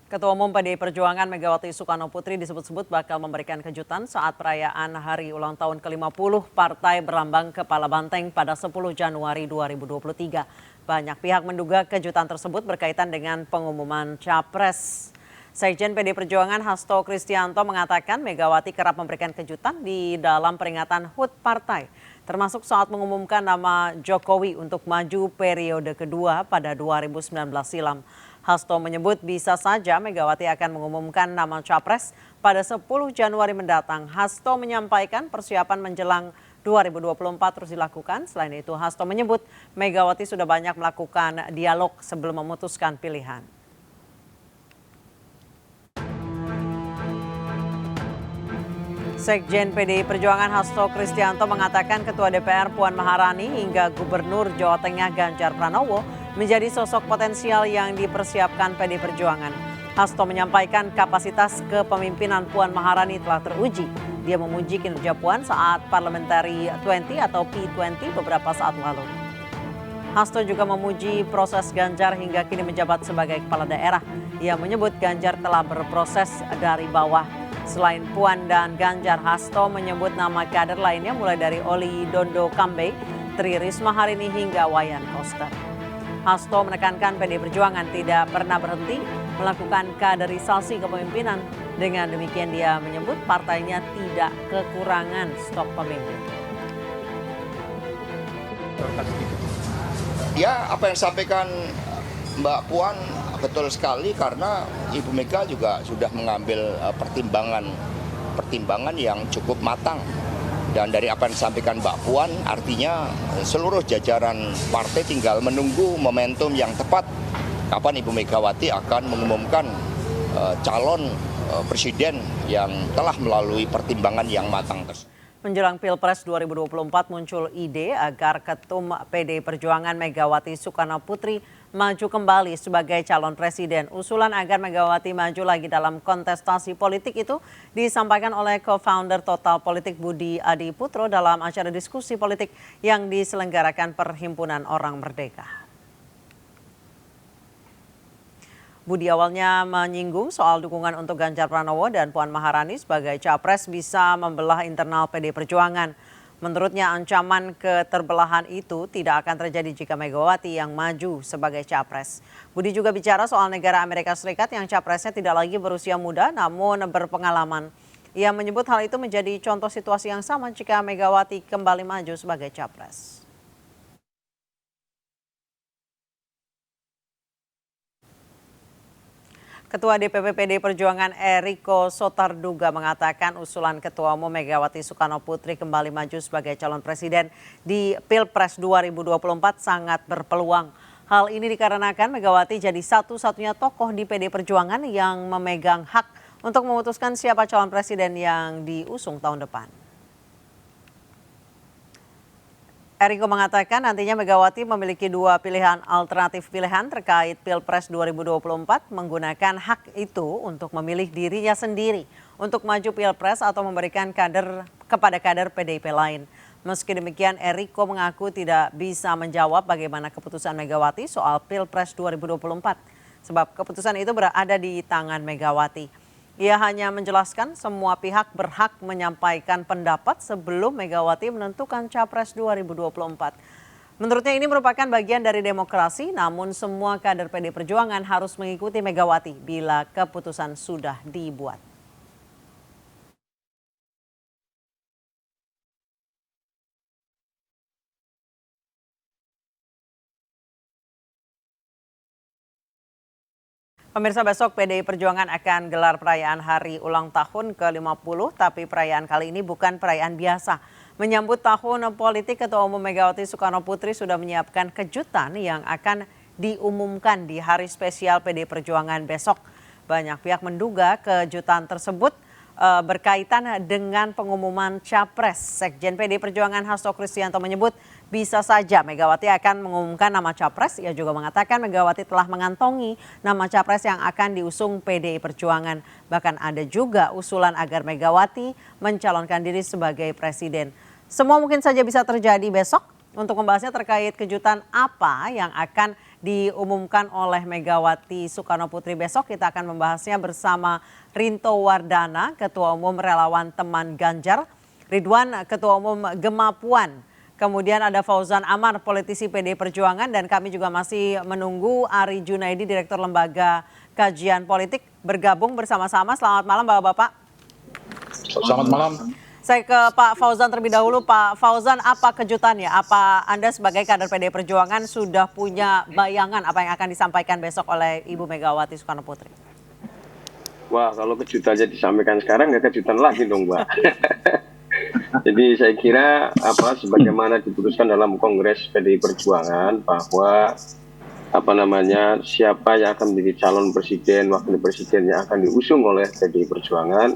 Ketua Umum PDI Perjuangan Megawati Soekarno Putri disebut-sebut bakal memberikan kejutan saat perayaan hari ulang tahun ke-50 Partai Berlambang Kepala Banteng pada 10 Januari 2023. Banyak pihak menduga kejutan tersebut berkaitan dengan pengumuman Capres. Sekjen PDI Perjuangan Hasto Kristianto mengatakan Megawati kerap memberikan kejutan di dalam peringatan HUT Partai, termasuk saat mengumumkan nama Jokowi untuk maju periode kedua pada 2019 silam. Hasto menyebut bisa saja Megawati akan mengumumkan nama Capres pada 10 Januari mendatang. Hasto menyampaikan persiapan menjelang 2024 terus dilakukan. Selain itu, Hasto menyebut Megawati sudah banyak melakukan dialog sebelum memutuskan pilihan. Sekjen PDI Perjuangan Hasto Kristianto mengatakan Ketua DPR Puan Maharani hingga Gubernur Jawa Tengah Ganjar Pranowo menjadi sosok potensial yang dipersiapkan PDI Perjuangan. Hasto menyampaikan kapasitas kepemimpinan Puan Maharani telah teruji. Dia memuji kinerja Puan saat Parliamentary 20 atau P20 beberapa saat lalu. Hasto juga memuji proses Ganjar hingga kini menjabat sebagai kepala daerah. Ia menyebut Ganjar telah berproses dari bawah. Selain Puan dan Ganjar, Hasto menyebut nama kader lainnya mulai dari Oli Dondo Kambe, Tri Risma Harini hingga Wayan Koster. Hasto menekankan PDI Perjuangan tidak pernah berhenti melakukan kaderisasi kepemimpinan. Dengan demikian dia menyebut partainya tidak kekurangan stok pemimpin. Ya, apa yang disampaikan Mbak Puan betul sekali karena Ibu Mega juga sudah mengambil pertimbangan yang cukup matang. Dan dari apa yang disampaikan Mbak Puan, artinya seluruh jajaran partai tinggal menunggu momentum yang tepat kapan Ibu Megawati akan mengumumkan calon presiden yang telah melalui pertimbangan yang matang tersebut. Menjelang Pilpres 2024 muncul ide agar Ketum PDI Perjuangan Megawati Soekarno Putri maju kembali sebagai calon presiden. Usulan agar Megawati maju lagi dalam kontestasi politik itu disampaikan oleh co-founder Total Politik Budi Adiputro dalam acara diskusi politik yang diselenggarakan Perhimpunan Orang Merdeka. Budi awalnya menyinggung soal dukungan untuk Ganjar Pranowo dan Puan Maharani sebagai capres bisa membelah internal PDI Perjuangan. Menurutnya ancaman keterbelahan itu tidak akan terjadi jika Megawati yang maju sebagai capres. Budi juga bicara soal negara Amerika Serikat yang capresnya tidak lagi berusia muda namun berpengalaman. Ia menyebut hal itu menjadi contoh situasi yang sama jika Megawati kembali maju sebagai capres. Ketua DPP PDI Perjuangan Eriko Sotarduga mengatakan usulan Ketua Umum Megawati Soekarno Putri kembali maju sebagai calon presiden di Pilpres 2024 sangat berpeluang. Hal ini dikarenakan Megawati jadi satu-satunya tokoh di PDI Perjuangan yang memegang hak untuk memutuskan siapa calon presiden yang diusung tahun depan. Eriko mengatakan nantinya Megawati memiliki dua pilihan alternatif pilihan terkait Pilpres 2024 menggunakan hak itu untuk memilih dirinya sendiri untuk maju Pilpres atau memberikan kader kepada kader PDIP lain. Meski demikian Eriko mengaku tidak bisa menjawab bagaimana keputusan Megawati soal Pilpres 2024 sebab keputusan itu berada di tangan Megawati. Ia hanya menjelaskan semua pihak berhak menyampaikan pendapat sebelum Megawati menentukan Capres 2024. Menurutnya ini merupakan bagian dari demokrasi, namun semua kader PDI Perjuangan harus mengikuti Megawati bila keputusan sudah dibuat. Pemirsa, besok PDI Perjuangan akan gelar perayaan hari ulang tahun ke-50, tapi perayaan kali ini bukan perayaan biasa. Menyambut tahun politik, Ketua Umum Megawati Soekarno Putri sudah menyiapkan kejutan yang akan diumumkan di hari spesial PDI Perjuangan besok. Banyak pihak menduga kejutan tersebut berkaitan dengan pengumuman Capres. Sekjen PDI Perjuangan Hasto Kristianto menyebut bisa saja Megawati akan mengumumkan nama Capres. Ia juga mengatakan Megawati telah mengantongi nama Capres yang akan diusung PDI Perjuangan. Bahkan ada juga usulan agar Megawati mencalonkan diri sebagai presiden. Semua mungkin saja bisa terjadi besok. Untuk membahasnya terkait kejutan apa yang akan diumumkan oleh Megawati Soekarno Putri besok. Kita akan membahasnya bersama Rinto Wardana, Ketua Umum Relawan Teman Ganjar, Ridwan, Ketua Umum Gema Puan. Kemudian ada Fauzan Amar, politisi PD Perjuangan, dan kami juga masih menunggu Ari Junaidi, Direktur Lembaga Kajian Politik, bergabung bersama-sama. Selamat malam Bapak-Bapak. Selamat malam. Saya ke Pak Fauzan terlebih dahulu. Pak Fauzan, apa kejutannya? Apa Anda sebagai kader PD Perjuangan sudah punya bayangan apa yang akan disampaikan besok oleh Ibu Megawati Soekarno Putri? Wah, kalau kejutannya disampaikan sekarang nggak kejutan lagi dong, Mbak. Jadi saya kira sebagaimana diputuskan dalam Kongres PDI Perjuangan bahwa siapa yang akan menjadi calon presiden, wakil presiden yang akan diusung oleh PDI Perjuangan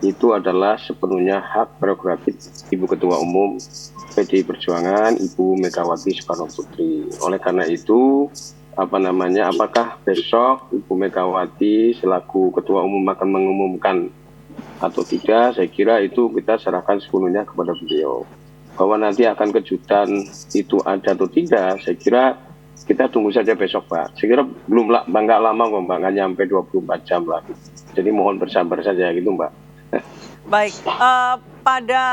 itu adalah sepenuhnya hak prerogatif Ibu Ketua Umum PDI Perjuangan, Ibu Megawati Soekarno Putri. Oleh karena itu, apakah besok Ibu Megawati selaku Ketua Umum akan mengumumkan atau tidak, saya kira itu kita serahkan sepenuhnya kepada beliau. Bahwa nanti akan kejutan itu ada atau tidak, saya kira kita tunggu saja besok, Pak. Saya kira nggak lama kok, Mbak, nggak nyampe 24 jam lah. Jadi mohon bersabar saja gitu, Mbak. Baik, pada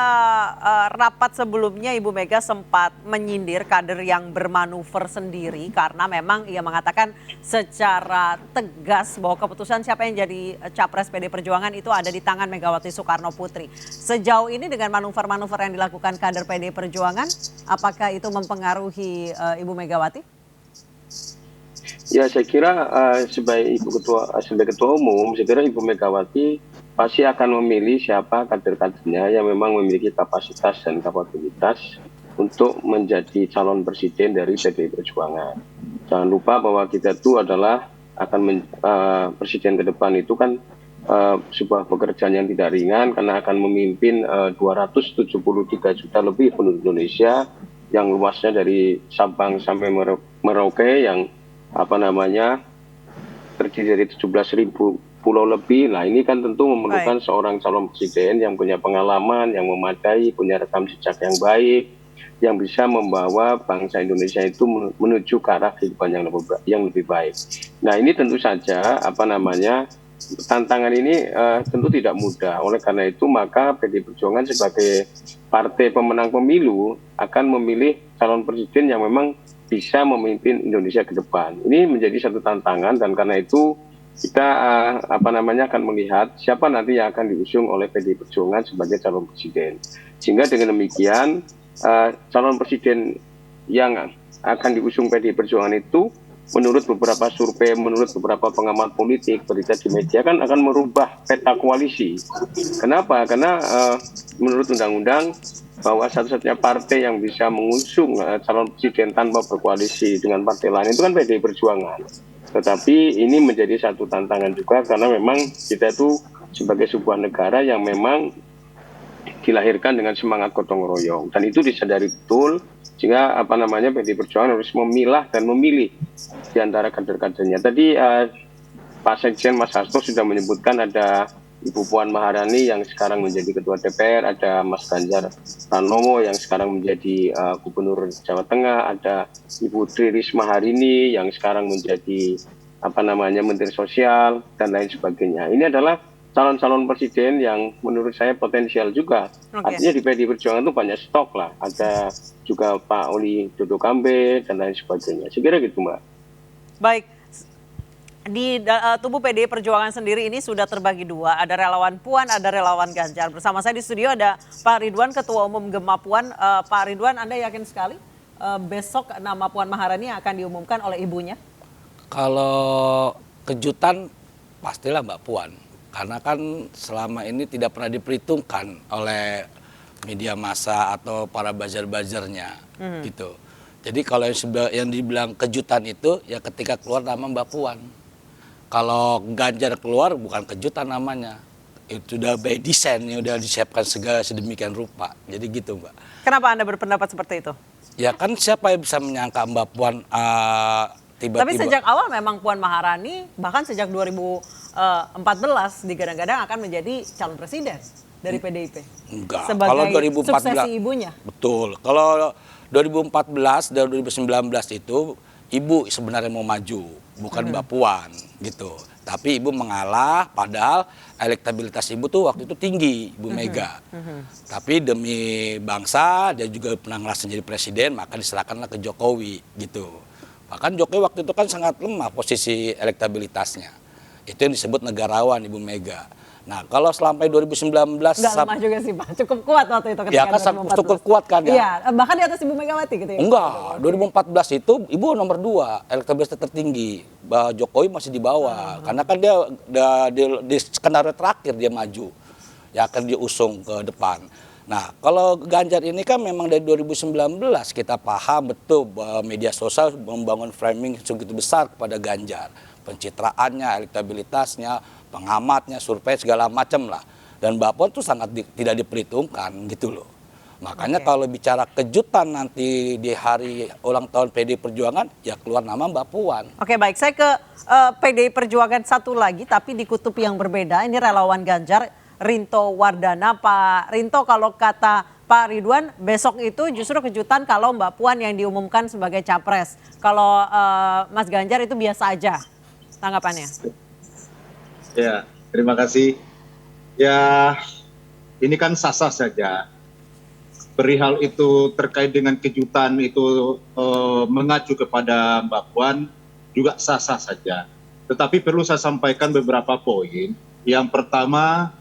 rapat sebelumnya Ibu Mega sempat menyindir kader yang bermanuver sendiri karena memang ia mengatakan secara tegas bahwa keputusan siapa yang jadi capres PD Perjuangan itu ada di tangan Megawati Soekarno Putri. Sejauh ini dengan manuver-manuver yang dilakukan kader PD Perjuangan, apakah itu mempengaruhi Ibu Megawati? Ya, saya kira sebagai Ketua Umum, saya kira Ibu Megawati pasti akan memilih siapa kader-kadernya yang memang memiliki kapasitas dan kapabilitas untuk menjadi calon presiden dari PDI Perjuangan. Jangan lupa bahwa kita itu adalah presiden ke depan itu kan sebuah pekerjaan yang tidak ringan karena akan memimpin 273 juta lebih penduduk Indonesia yang luasnya dari Sabang sampai Merauke yang terdiri dari 17.000 pulau lebih. Nah, ini kan tentu memerlukan seorang calon presiden yang punya pengalaman, yang memadai, punya rekam jejak yang baik, yang bisa membawa bangsa Indonesia itu menuju ke arah kehidupan yang lebih baik. Nah, ini tentu saja tantangan ini tentu tidak mudah. Oleh karena itu maka PDI Perjuangan sebagai partai pemenang pemilu akan memilih calon presiden yang memang bisa memimpin Indonesia ke depan. Ini menjadi satu tantangan dan karena itu kita akan melihat siapa nanti yang akan diusung oleh PDI Perjuangan sebagai calon presiden. Sehingga dengan demikian calon presiden yang akan diusung PDI Perjuangan itu menurut beberapa survei, menurut beberapa pengamat politik, berita di media kan akan merubah peta koalisi. Kenapa? Karena menurut undang-undang bahwa satu-satunya partai yang bisa mengusung calon presiden tanpa berkoalisi dengan partai lain itu kan PDI Perjuangan. Tetapi ini menjadi satu tantangan juga karena memang kita itu sebagai sebuah negara yang memang dilahirkan dengan semangat gotong royong dan itu disadari betul sehingga PDI Perjuangan harus memilah dan memilih di antara kader-kadernya. Tadi Pak Sekjen Mas Hasto sudah menyebutkan ada Ibu Puan Maharani yang sekarang menjadi Ketua DPR, ada Mas Ganjar Pranowo yang sekarang menjadi Gubernur Jawa Tengah, ada Ibu Tri Risma hari ini yang sekarang menjadi Menteri Sosial dan lain sebagainya. Ini adalah calon-calon presiden yang menurut saya potensial juga. Artinya di PDI Perjuangan itu banyak stok lah. Ada juga Pak Oli Dodo Kambe dan lain sebagainya. Saya kira gitu, Mbak. Baik. Di tubuh PDI Perjuangan sendiri ini sudah terbagi dua, ada relawan Puan, ada relawan Ganjar. Bersama saya di studio ada Pak Ridwan, Ketua Umum Gema Puan. Pak Ridwan, Anda yakin sekali besok nama Puan Maharani akan diumumkan oleh ibunya? Kalau kejutan pastilah Mbak Puan, karena kan selama ini tidak pernah diperhitungkan oleh media massa atau para buzzer-buzzernya gitu. Jadi kalau yang dibilang kejutan itu ya ketika keluar nama Mbak Puan. Kalau Ganjar keluar bukan kejutan namanya, itu udah by design, udah disiapkan segala sedemikian rupa. Jadi gitu, Mbak. Kenapa Anda berpendapat seperti itu? Ya kan siapa yang bisa menyangka Mbak Puan tiba-tiba. Tapi sejak awal memang Puan Maharani bahkan sejak 2014 digadang-gadang akan menjadi calon presiden dari PDIP. Enggak. Sebagai Kalau 2014 suksesi ibunya. Betul. Kalau 2014 dan 2019 itu ibu sebenarnya mau maju, bukan Mbak Puan gitu. Tapi ibu mengalah, padahal elektabilitas ibu tuh waktu itu tinggi, Ibu Mega. Tapi demi bangsa, dia juga pernah ngerasa jadi presiden, maka diserahkanlah ke Jokowi gitu. Bahkan Jokowi waktu itu kan sangat lemah posisi elektabilitasnya. Itu yang disebut negarawan Ibu Mega. Nah, kalau sampai 2019 Nggak lemah juga sih Pak, cukup kuat waktu itu ketika ya kan 2014. cukup kuat kan ya. Iya, bahkan di atas Ibu Megawati gitu ya. Enggak, 2014 itu Ibu nomor 2, elektabilitas tertinggi. Jokowi masih di bawah, karena kan dia di skenario terakhir dia maju. Ya akan diusung ke depan. Nah, kalau Ganjar ini kan memang dari 2019 kita paham betul bahwa media sosial membangun framing segitu besar kepada Ganjar. Pencitraannya, elektabilitasnya, pengamatnya, survei segala macam lah. Dan Mbak Puan tuh sangat tidak diperhitungkan gitu loh. Makanya kalau bicara kejutan nanti di hari ulang tahun PDI Perjuangan, ya keluar nama Mbak Puan. Oke, baik, saya ke PDI Perjuangan satu lagi, tapi di kutub yang berbeda. Ini relawan Ganjar, Rinto Wardana. Pak Rinto, kalau kata Pak Ridwan, besok itu justru kejutan kalau Mbak Puan yang diumumkan sebagai capres. Kalau Mas Ganjar itu biasa aja. Tanggapannya? Ya, terima kasih. Ya, ini kan sah-sah saja. Perihal itu terkait dengan kejutan itu mengacu kepada Mbak Puan juga sah-sah saja. Tetapi perlu saya sampaikan beberapa poin. Yang pertama,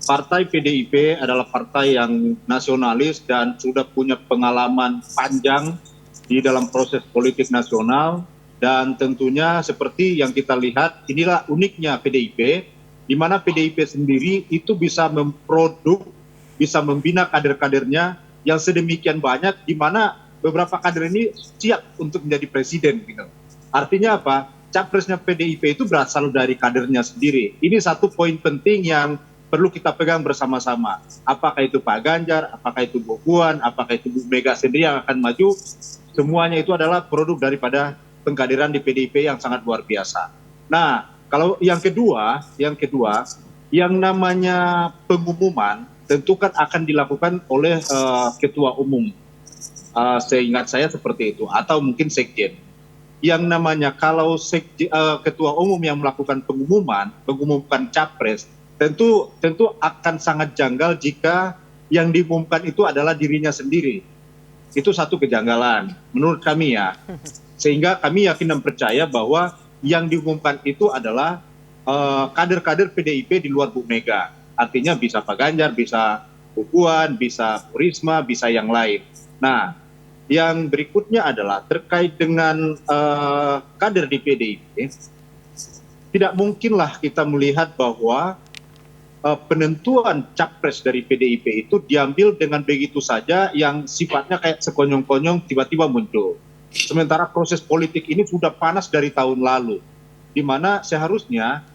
Partai PDIP adalah partai yang nasionalis dan sudah punya pengalaman panjang di dalam proses politik nasional. Dan tentunya seperti yang kita lihat, inilah uniknya PDIP, di mana PDIP sendiri itu bisa memproduk, bisa membina kader-kadernya yang sedemikian banyak, di mana beberapa kader ini siap untuk menjadi presiden. Gitu. Artinya apa? Capresnya PDIP itu berasal dari kadernya sendiri. Ini satu poin penting yang perlu kita pegang bersama-sama. Apakah itu Pak Ganjar, apakah itu Bu Puan, apakah itu Bu Mega sendiri yang akan maju, semuanya itu adalah produk daripada pengkaderan di PDIP yang sangat luar biasa. Nah, kalau yang kedua, yang namanya pengumuman tentu kan akan dilakukan oleh ketua umum. Seingat saya seperti itu, atau mungkin sekjen. Yang namanya kalau ketua umum yang melakukan mengumumkan capres, tentu akan sangat janggal jika yang diumumkan itu adalah dirinya sendiri. Itu satu kejanggalan menurut kami ya. Sehingga kami yakin dan percaya bahwa yang diumumkan itu adalah kader-kader PDIP di luar Bu Mega. Artinya bisa Pak Ganjar, bisa Bu Puan, bisa Bu Risma, bisa yang lain. Nah, yang berikutnya adalah terkait dengan kader di PDIP. Tidak mungkinlah kita melihat bahwa penentuan capres dari PDIP itu diambil dengan begitu saja yang sifatnya kayak sekonyong-konyong tiba-tiba muncul. Sementara proses politik ini sudah panas dari tahun lalu, di mana seharusnya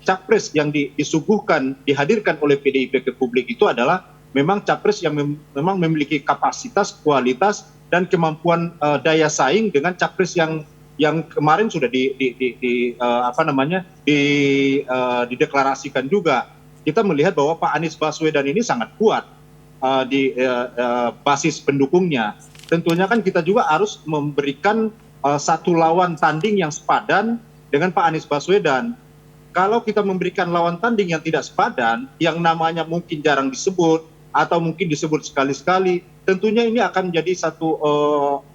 capres yang disuguhkan, dihadirkan oleh PDIP ke publik itu adalah memang capres yang memang memiliki kapasitas, kualitas, dan kemampuan daya saing dengan capres yang kemarin sudah dideklarasikan juga. Kita melihat bahwa Pak Anies Baswedan ini sangat kuat di basis pendukungnya. Tentunya kan kita juga harus memberikan satu lawan tanding yang sepadan dengan Pak Anies Baswedan. Kalau kita memberikan lawan tanding yang tidak sepadan, yang namanya mungkin jarang disebut atau mungkin disebut sekali-sekali, tentunya ini akan menjadi satu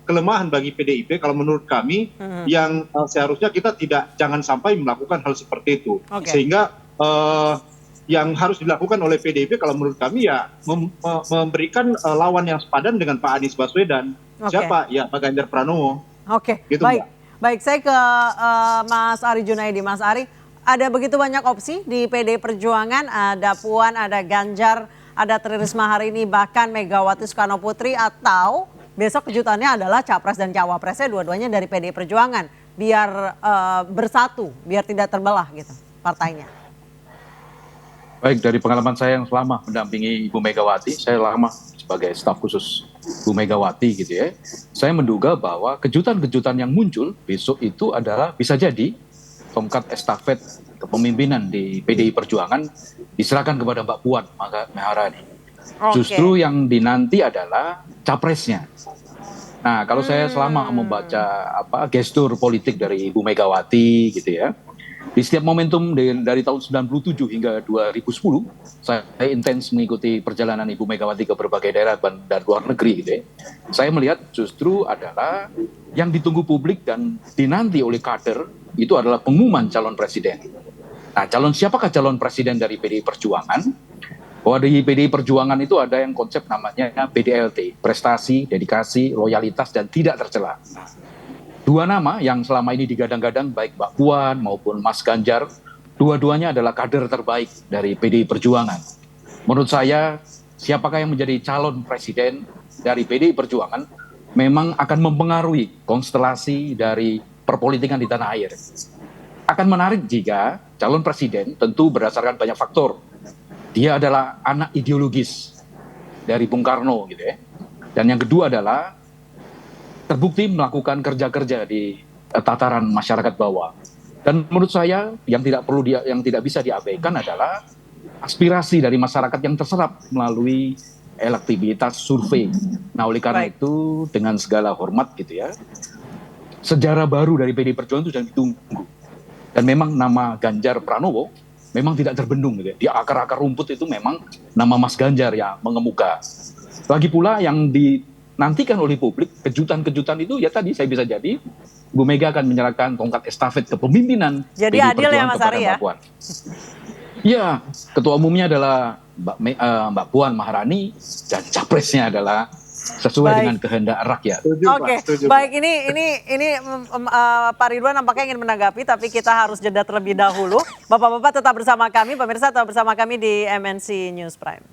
kelemahan bagi PDIP kalau menurut kami, yang seharusnya kita jangan sampai melakukan hal seperti itu. Sehingga yang harus dilakukan oleh PDIP kalau menurut kami ya memberikan lawan yang sepadan dengan Pak Anies Baswedan. Siapa? Ya Pak Ganjar Pranowo. Gitu, baik. Mbak. Baik, saya ke Mas Ari Junaidi. Mas Ari, ada begitu banyak opsi di PDI Perjuangan, ada Puan, ada Ganjar, ada Tri Risma hari ini, bahkan Megawati Soekarno Putri, atau besok kejutannya adalah capres dan cawapresnya dua-duanya dari PDI Perjuangan, biar bersatu, biar tidak terbelah gitu partainya. Baik, dari pengalaman saya yang selama mendampingi Ibu Megawati, saya lama sebagai staf khusus Bu Megawati gitu ya, saya menduga bahwa kejutan-kejutan yang muncul besok itu adalah bisa jadi tongkat estafet kepemimpinan di PDI Perjuangan diserahkan kepada Mbak Puan Maharani. Justru yang dinanti adalah capresnya. Nah, kalau saya selama membaca gestur politik dari Ibu Megawati gitu ya, di setiap momentum dari tahun 97 hingga 2010, saya intens mengikuti perjalanan Ibu Megawati ke berbagai daerah dan luar negeri gitu ya. Saya melihat justru adalah yang ditunggu publik dan dinanti oleh kader itu adalah pengumuman calon presiden. Nah, siapakah calon presiden dari PDI Perjuangan? Bahwa di PDI Perjuangan itu ada yang konsep namanya PDLT, prestasi, dedikasi, loyalitas, dan tidak tercela. Dua nama yang selama ini digadang-gadang baik Mbak Puan maupun Mas Ganjar, dua-duanya adalah kader terbaik dari PDI Perjuangan. Menurut saya, siapakah yang menjadi calon presiden dari PDI Perjuangan memang akan mempengaruhi konstelasi dari perpolitikan di tanah air. Akan menarik jika calon presiden tentu berdasarkan banyak faktor. Dia adalah anak ideologis dari Bung Karno gitu ya. Dan yang kedua adalah terbukti melakukan kerja-kerja di tataran masyarakat bawah. Dan menurut saya yang tidak bisa diabaikan adalah aspirasi dari masyarakat yang terserap melalui elektibilitas survei. Nah, oleh karena itu dengan segala hormat gitu ya, sejarah baru dari PDI Perjuangan itu sedang ditunggu. Dan memang nama Ganjar Pranowo memang tidak terbendung gitu ya. Di akar-akar rumput itu memang nama Mas Ganjar yang mengemuka. Lagi pula yang dinantikan oleh publik, kejutan-kejutan itu ya tadi saya bisa jadi Bu Mega akan menyerahkan tongkat estafet kepemimpinan. Jadi adil ya Mas Ari ya? Ya, ketua umumnya adalah Mbak Puan Maharani dan capresnya adalah sesuai dengan kehendak rakyat. Oke, baik ini Pak Ridwan nampaknya ingin menanggapi, tapi kita harus jeda terlebih dahulu. Bapak-bapak tetap bersama kami, pemirsa tetap bersama kami di MNC News Prime.